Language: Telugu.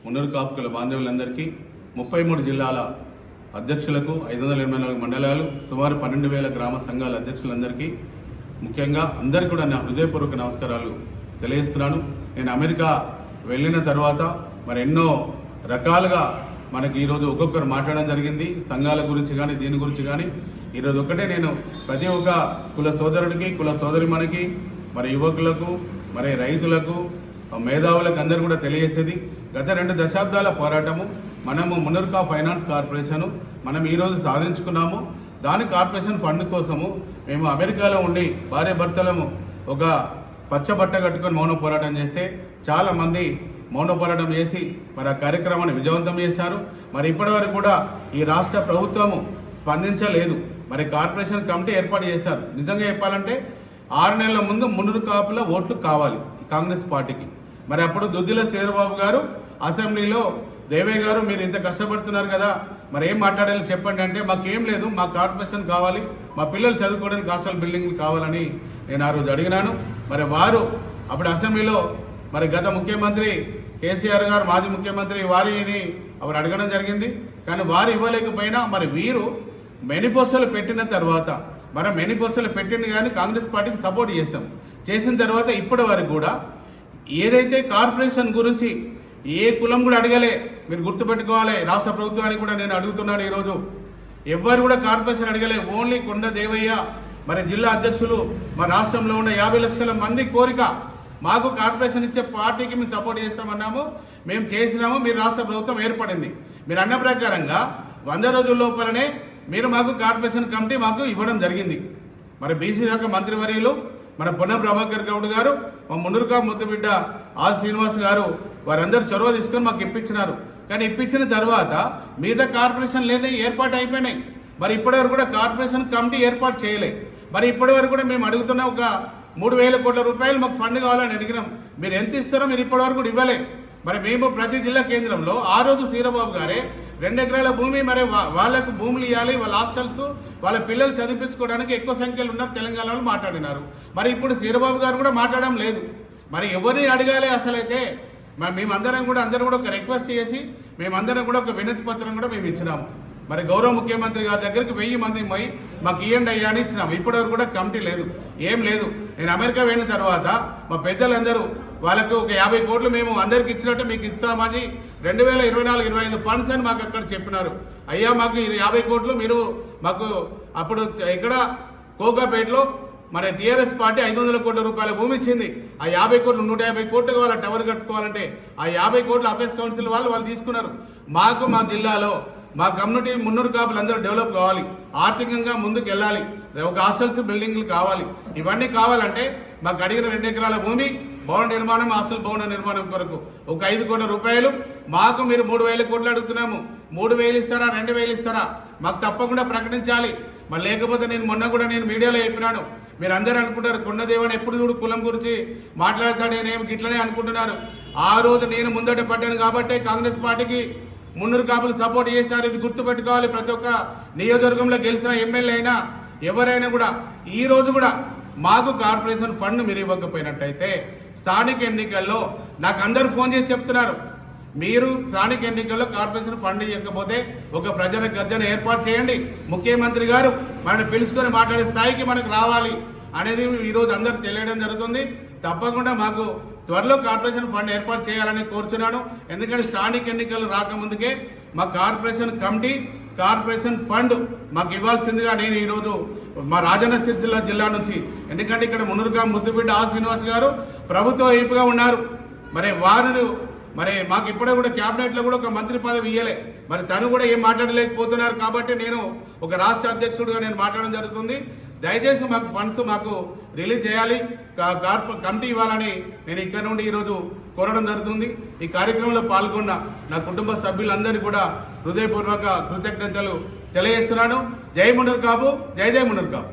మున్నూరు కాపుకుల బాంధవులందరికీ 33 జిల్లాల అధ్యక్షులకు 584 మండలాలు సుమారు 12,000 గ్రామ సంఘాల అధ్యక్షులందరికీ ముఖ్యంగా అందరికీ కూడా నా హృదయపూర్వక నమస్కారాలు తెలియజేస్తున్నాను. నేను అమెరికా వెళ్ళిన తర్వాత మరి ఎన్నో రకాలుగా మనకి ఈరోజు ఒక్కొక్కరు మాట్లాడడం జరిగింది. సంఘాల గురించి కానీ దీని గురించి కానీ ఈరోజు ఒకటే నేను ప్రతి ఒక్క కుల సోదరుడికి కుల సోదరిమణికి మరి యువకులకు మరి రైతులకు మేధావులకు అందరూ కూడా తెలియజేసేది, గత 2 దశాబ్దాల పోరాటము మనము మున్నూరు కాపు ఫైనాన్స్ కార్పొరేషను మనం ఈరోజు సాధించుకున్నాము. దాని కార్పొరేషన్ ఫండ్ కోసము మేము అమెరికాలో ఉండి భార్య భర్తలము ఒక పచ్చబట్ట కట్టుకొని మౌన పోరాటం చేస్తే చాలామంది మౌన పోరాటం చేసి మరి ఆ కార్యక్రమాన్ని విజయవంతం చేశారు. మరి ఇప్పటివరకు కూడా ఈ రాష్ట్ర ప్రభుత్వము స్పందించలేదు. మరి కార్పొరేషన్ కమిటీ ఏర్పాటు చేశారు. నిజంగా చెప్పాలంటే 6 నెలల ముందు మున్నూరు కాపుల ఓట్లు కావాలి కాంగ్రెస్ పార్టీకి. మరి అప్పుడు దుద్దిల శ్రీధరబాబు గారు అసెంబ్లీలో దేవయ్య గారు మీరు ఇంత కష్టపడుతున్నారు కదా, మరి ఏం మాట్లాడాలి చెప్పండి అంటే మాకేం లేదు, మా కార్పొరేషన్ కావాలి, మా పిల్లలు చదువుకోవడానికి హాస్టల్ బిల్డింగ్లు కావాలని నేను ఆ రోజు అడిగినాను. మరి వారు అప్పుడు అసెంబ్లీలో మరి గత ముఖ్యమంత్రి కేసీఆర్ గారు మాజీ ముఖ్యమంత్రి వారిని அவர் అడగడం జరిగింది. కానీ వారు ఇవ్వలేకపోయినా మరి వీరు మేనిఫెస్టోలు పెట్టిన తర్వాత మనం మేనిఫెస్టోలు పెట్టింది కానీ కాంగ్రెస్ పార్టీకి సపోర్ట్ చేసిన తర్వాత ఇప్పటి వరకు కూడా ఏదైతే కార్పొరేషన్ గురించి ఏ కులం కూడా అడగలే. మీరు గుర్తుపెట్టుకోవాలి, రాష్ట్ర ప్రభుత్వానికి కూడా నేను అడుగుతున్నాను, ఈరోజు ఎవ్వరు కూడా కార్పొరేషన్ అడగలే. ఓన్లీ కొండ దేవయ్య మరి జిల్లా అధ్యక్షులు మన రాష్ట్రంలో ఉన్న 50 లక్షల మంది కోరిక మాకు కార్పొరేషన్ ఇచ్చే పార్టీకి మేము సపోర్ట్ చేస్తామన్నాము, మేము చేసినాము. మీరు రాష్ట్ర ప్రభుత్వం ఏర్పడింది, మీరు అన్న ప్రకారంగా 100 రోజుల లోపలనే మీరు మాకు కార్పొరేషన్ కమిటీ మాకు ఇవ్వడం జరిగింది. మరి బీసీ శాఖ మంత్రివర్యులు మన పొన్నం ప్రభాకర్ గౌడ్ గారు, మా మున్నూరు కాపు ముద్దుబిడ్డ ఆర్ శ్రీనివాస్ గారు వారందరూ చొరవ తీసుకొని మాకు ఇప్పించినారు. కానీ ఇప్పించిన తర్వాత మిగతా కార్పొరేషన్ లేని ఏర్పాటు అయిపోయినాయి. మరి ఇప్పటివరకు కూడా కార్పొరేషన్ కమిటీ ఏర్పాటు చేయలే. మరి ఇప్పటివరకు కూడా మేము అడుగుతున్న ఒక 3,000 కోట్ల రూపాయలు మాకు ఫండ్ కావాలని అడిగినాం. మీరు ఎంత ఇస్తారో మీరు ఇప్పటివరకు కూడా ఇవ్వలే. మరి మేము ప్రతి జిల్లా కేంద్రంలో ఆ రోజు శ్రీరాబాబు గారే 2 ఎకరాల భూమి మరి వాళ్ళకు భూములు ఇవ్వాలి, వాళ్ళ హాస్టల్స్ వాళ్ళ పిల్లలు చదివించుకోవడానికి ఎక్కువ సంఖ్యలో ఉన్నారు తెలంగాణలో మాట్లాడినారు. మరి ఇప్పుడు శ్రీరాబాబు గారు కూడా మాట్లాడడం లేదు. మరి ఎవరిని అడగాలి అసలైతే? మరి మేమందరం కూడా ఒక రిక్వెస్ట్ చేసి మేమందరం కూడా ఒక వినతి పత్రం కూడా మేము ఇచ్చినాము. మరి గౌరవ ముఖ్యమంత్రి గారి దగ్గరికి 1000 మంది పోయి మాకు ఇవ్వండి అయ్యా అని ఇచ్చినాము. ఇప్పటివరకు కూడా కమిటీ లేదు, ఏం లేదు. నేను అమెరికా వెళ్ళిన తర్వాత మా పెద్దలందరూ వాళ్ళకు ఒక 50 కోట్లు మేము అందరికి ఇచ్చినట్టు మీకు ఇస్తామని 2024-25 ఫండ్స్ అని మాకు అక్కడ చెప్పినారు. అయ్యా మాకు 50 కోట్లు మీరు మాకు అప్పుడు ఇక్కడ కోకాపేటలో మన టీఆర్ఎస్ పార్టీ 500 కోట్ల రూపాయల భూమి ఇచ్చింది. ఆ 50 కోట్లు 150 కోట్లు వాళ్ళ టవర్ కట్టుకోవాలంటే ఆ 50 కోట్లు అపేస్ కౌన్సిల్ వాళ్ళు తీసుకున్నారు. మాకు మా జిల్లాలో మా కమ్యూనిటీ మున్నూరు కాపులు అందరూ డెవలప్ కావాలి, ఆర్థికంగా ముందుకు వెళ్ళాలి, ఒక హాస్టల్స్ బిల్డింగ్లు కావాలి. ఇవన్నీ కావాలంటే మాకు అడిగిన 2 ఎకరాల భూమి భవన నిర్మాణం, హాస్టల్ భవన నిర్మాణం కొరకు ఒక 5 కోట్ల రూపాయలు మాకు మీరు 3,000 కోట్లు అడుగుతున్నాము. 3,000 ఇస్తారా 2,000 ఇస్తారా మాకు తప్పకుండా ప్రకటించాలి. మరి లేకపోతే నేను మొన్న కూడా నేను మీడియాలో చెప్పినాను, మీరు అందరూ అనుకుంటారు కొండదేవని ఎప్పుడు చూడు కులం గురించి మాట్లాడతాడు, నేనేమి గిట్లనే అనుకుంటున్నారు. ఆ రోజు నేను ముందట పడ్డాను కాబట్టి కాంగ్రెస్ పార్టీకి మున్నూరు కాపులు సపోర్ట్ చేశారు. ఇది గుర్తుపెట్టుకోవాలి. ప్రతి ఒక్క నియోజకవర్గంలో గెలిచిన ఎమ్మెల్యే అయినా ఎవరైనా కూడా ఈ రోజు కూడా మాకు కార్పొరేషన్ ఫండ్ మీరు ఇవ్వకపోయినట్టయితే స్థానిక ఎన్నికల్లో నాకు అందరూ ఫోన్ చేసి చెప్తున్నారు, మీరు స్థానిక ఎన్నికల్లో కార్పొరేషన్ ఫండ్ ఇవ్వకపోతే ఒక ప్రజల గర్జన ఏర్పాటు చేయండి, ముఖ్యమంత్రి గారు మనల్ని పిలుచుకొని మాట్లాడే స్థాయికి మనకు రావాలి అనేది ఈరోజు అందరూ తెలియడం జరుగుతుంది. తప్పకుండా మాకు త్వరలో కార్పొరేషన్ ఫండ్ ఏర్పాటు చేయాలని కోరుచున్నాను. ఎందుకంటే స్థానిక ఎన్నికలు రాకముందుకే మా కార్పొరేషన్ కమిటీ కార్పొరేషన్ ఫండ్ మాకు ఇవ్వాల్సిందిగా నేను ఈరోజు మా రాజన్న సిరిసిల్ల జిల్లా నుంచి, ఎందుకంటే ఇక్కడ మున్నూరు కాపు ముద్దుబిడ్డ ఆర్ శ్రీనివాస్ గారు ప్రభుత్వ వైపుగా ఉన్నారు. మరి వారు మరి మాకు ఇప్పుడే కూడా క్యాబినెట్లో కూడా ఒక మంత్రి పదవి ఇవ్వలే. మరి తను కూడా ఏం మాట్లాడలేకపోతున్నారు. కాబట్టి నేను ఒక రాష్ట్ర అధ్యక్షుడిగా నేను మాట్లాడడం జరుగుతుంది. దయచేసి మాకు ఫండ్స్ మాకు రిలీజ్ చేయాలి, కమిటీ ఇవ్వాలని నేను ఇక్కడ నుండి ఈరోజు కోరడం జరుగుతుంది. ఈ కార్యక్రమంలో పాల్గొన్న నా కుటుంబ సభ్యులందరికీ కూడా హృదయపూర్వక కృతజ్ఞతలు తెలియజేస్తున్నాను. జై మున్నూరు కాపు, జై జై మున్నూరు కాపు.